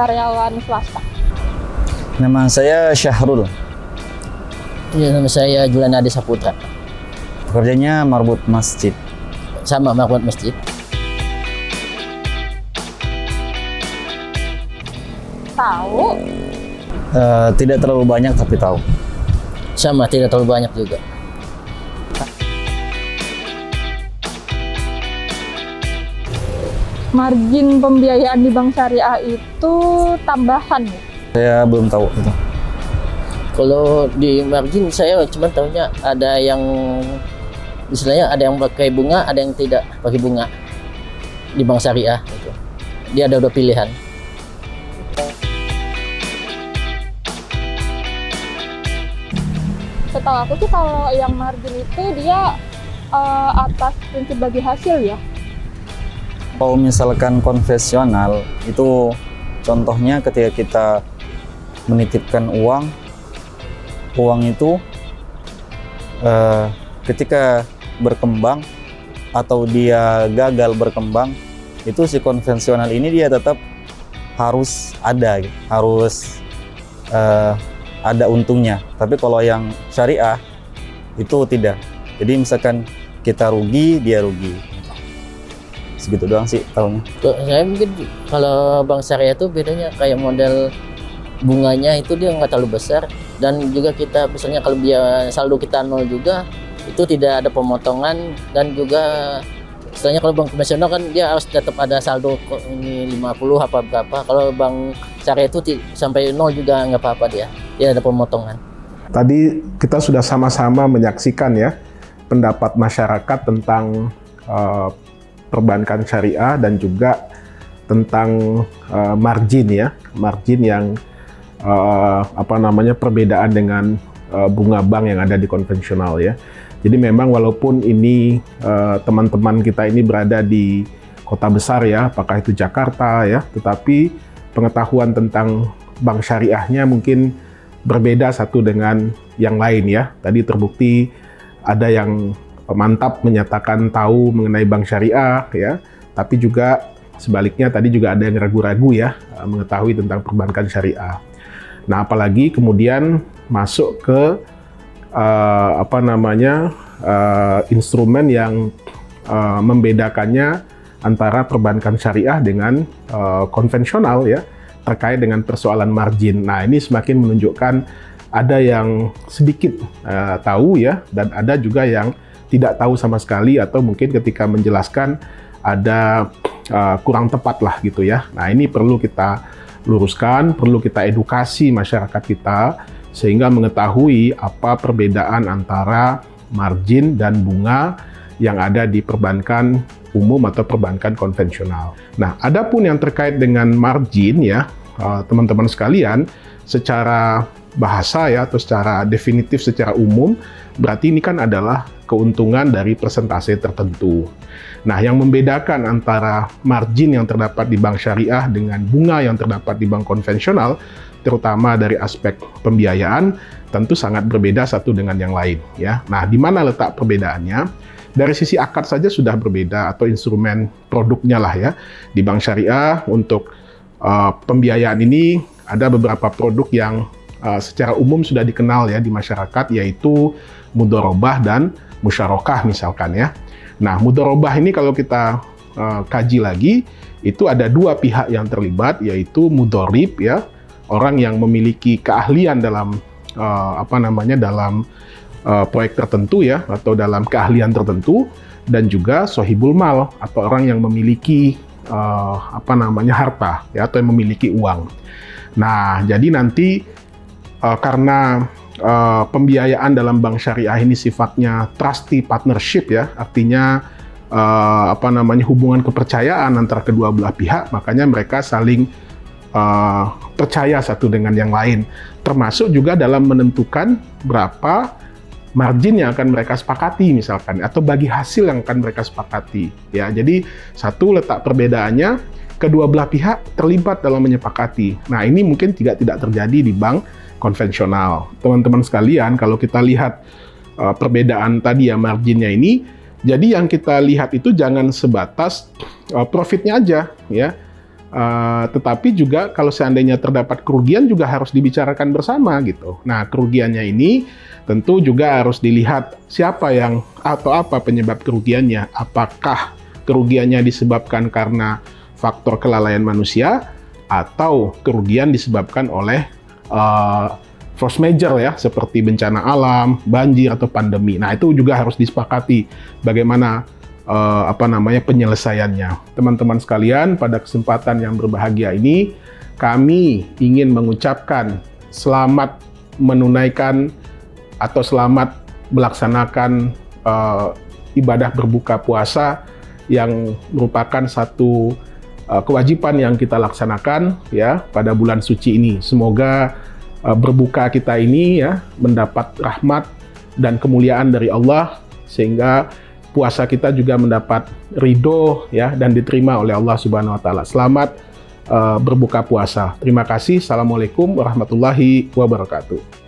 karyawan swasta? Nama saya Syahrul. Ya, nama saya Julianadi Saputra. Pekerjaannya marbot masjid. Sama marbot masjid. Tahu. Tidak terlalu banyak tapi tahu. Sama, tidak terlalu banyak juga. Margin pembiayaan di bank syariah itu tambahan ya? Saya belum tahu itu. Kalau di margin saya cuma tahunya ada yang istilahnya ada yang pakai bunga, ada yang tidak pakai bunga di bank syariah gitu. Dia ada dua pilihan. Setahu aku sih kalau yang margin itu dia atas prinsip bagi hasil ya. Kalau misalkan konvensional itu contohnya ketika kita menitipkan uang itu ketika berkembang atau dia gagal berkembang, itu si konvensional ini dia tetap harus ada, harus ada untungnya. Tapi kalau yang syariah itu tidak. Jadi misalkan kita rugi, dia rugi. Segitu doang sih tahunnya. Saya mungkin kalau bank syariah itu bedanya kayak model bunganya itu dia nggak terlalu besar, dan juga kita misalnya kalau biaya saldo kita nol juga itu tidak ada pemotongan, dan juga istilahnya kalau bank konvensional kan dia harus tetap ada saldo ini 50 apa berapa. Kalau bank syariah itu sampai nol juga nggak apa-apa, dia ada pemotongan. Tadi kita sudah sama-sama menyaksikan ya pendapat masyarakat tentang perbankan syariah dan juga tentang margin ya, margin yang perbedaan dengan bunga bank yang ada di konvensional ya. Jadi memang walaupun ini teman-teman kita ini berada di kota besar ya, apakah itu Jakarta ya, tetapi pengetahuan tentang bank syariahnya mungkin berbeda satu dengan yang lain ya. Tadi terbukti ada yang mantap menyatakan tahu mengenai bank syariah ya, tapi juga sebaliknya tadi juga ada yang ragu-ragu ya mengetahui tentang perbankan syariah. Nah, apalagi kemudian masuk ke instrumen yang membedakannya antara perbankan syariah dengan konvensional ya, terkait dengan persoalan margin. Nah, ini semakin menunjukkan ada yang sedikit tahu ya, dan ada juga yang tidak tahu sama sekali, atau mungkin ketika menjelaskan ada kurang tepat lah gitu ya. Nah, ini perlu kita luruskan, perlu kita edukasi masyarakat kita sehingga mengetahui apa perbedaan antara margin dan bunga yang ada di perbankan umum atau perbankan konvensional. Nah, adapun yang terkait dengan margin ya, teman-teman sekalian, secara bahasa ya atau secara definitif secara umum, berarti ini kan adalah keuntungan dari persentase tertentu. Nah, yang membedakan antara margin yang terdapat di bank syariah dengan bunga yang terdapat di bank konvensional, terutama dari aspek pembiayaan, tentu sangat berbeda satu dengan yang lain ya. Nah, di mana letak perbedaannya? Dari sisi akad saja sudah berbeda, atau instrumen produknya lah ya. Di bank syariah untuk pembiayaan ini ada beberapa produk yang secara umum sudah dikenal ya di masyarakat, yaitu mudharabah dan musyarakah misalkan ya. Nah, mudharabah ini kalau kita kaji lagi, itu ada dua pihak yang terlibat, yaitu mudharib ya, orang yang memiliki keahlian dalam dalam proyek tertentu ya, atau dalam keahlian tertentu, dan juga sohibul mal, atau orang yang memiliki harta ya, atau yang memiliki uang. Nah, jadi nanti karena pembiayaan dalam bank syariah ini sifatnya trusty partnership ya, artinya hubungan kepercayaan antara kedua belah pihak, makanya mereka saling percaya satu dengan yang lain, termasuk juga dalam menentukan berapa margin yang akan mereka sepakati misalkan, atau bagi hasil yang akan mereka sepakati ya. Jadi satu letak perbedaannya, kedua belah pihak terlibat dalam menyepakati. Nah, ini mungkin tidak terjadi di bank konvensional. Teman-teman sekalian, kalau kita lihat perbedaan tadi ya, marginnya ini, jadi yang kita lihat itu jangan sebatas profitnya aja ya. Tetapi juga kalau seandainya terdapat kerugian juga harus dibicarakan bersama gitu. Nah, kerugiannya ini tentu juga harus dilihat siapa yang atau apa penyebab kerugiannya. Apakah kerugiannya disebabkan karena faktor kelalaian manusia atau kerugian disebabkan oleh force major ya, seperti bencana alam, banjir atau pandemi. Nah, itu juga harus disepakati bagaimana penyelesaiannya. Teman-teman sekalian, pada kesempatan yang berbahagia ini kami ingin mengucapkan selamat menunaikan atau selamat melaksanakan ibadah berbuka puasa yang merupakan satu kewajiban yang kita laksanakan ya pada bulan suci ini. Semoga berbuka kita ini ya mendapat rahmat dan kemuliaan dari Allah, sehingga puasa kita juga mendapat ridho ya dan diterima oleh Allah Subhanahu wa taala. Selamat berbuka puasa. Terima kasih. Assalamualaikum warahmatullahi wabarakatuh.